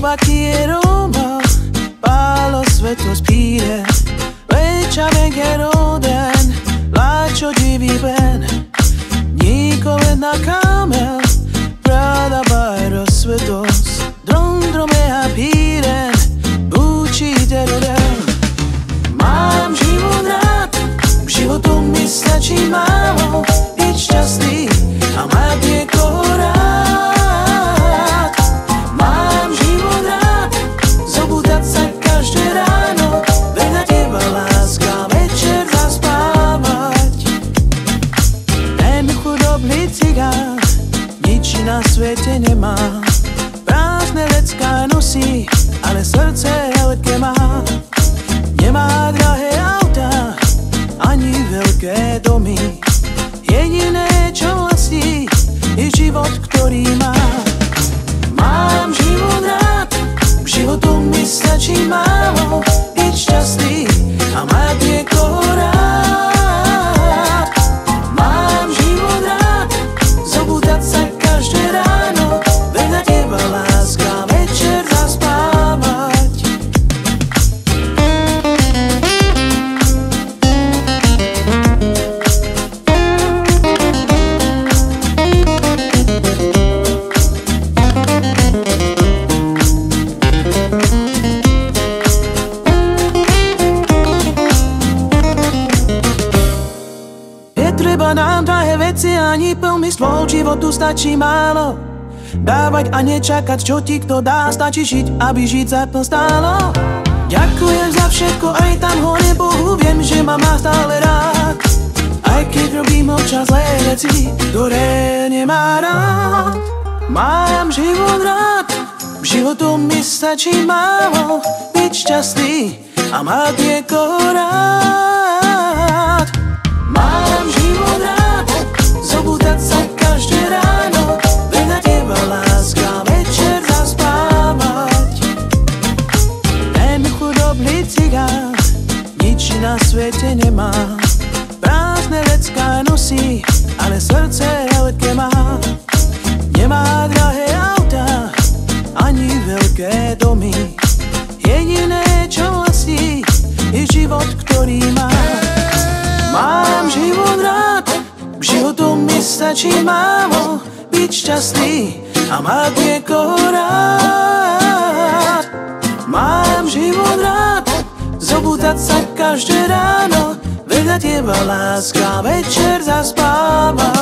ma quiero palo svetlo spíre. Leća vengeroden, lačo divi ben. Niko vedna kamel, prada bajro svetos. Drome apiren, buči teroden. Mám život rád, k životu mi stačí málo. Byť šťastný a mať niekoho rád. Mám život rád, zobúdať sa každé ráno. Vedľa teba láska, večer zaspávať. Ten chudobný cigán nič na svete nemá. Prázdne vecká nosí, ale srdce veľké má. Nemá drahé auta, ani veľké domy. Jediné, čo vlastní, je život, ktorý má. Mám život rád, k životu mi stačí málo. Byť šťastný a mať niekoho rád. Mám život rád, zobúdať sa každé ráno. Vedľa teba láska, večer zaspávať. Netreba nám drahé veci ani plný stôl, životu stačí málo. Dávať a nečakať, čo ti kto dá, stačí žiť, aby žiť za to stálo. Ďakujem za všetko, aj tam hore Bohu, viem, že ma má stále rád. Aj keď robím občas zlé veci, ktoré nemá rád. Mám život rád, k životu mi stačí málo. Byť šťastný a mať niekoho rád. Mám život rád, zobúdať sa každé ráno. Vedľa teba láska, večer zaspávať. Ten chudobný cigán nič na svete nemá. Prázdne vecká nosí, ale srdce veľké má. Nemá drahé auta, ani veľké domy. Jediné, čo vlastní, je život, ktorý má. Mám život rád, k životu mi stačí málo. Byť šťastný a mať niekoho rád. Mám život rád, zobúdať sa každé ráno. Vedľa teba láska, večer zaspávať.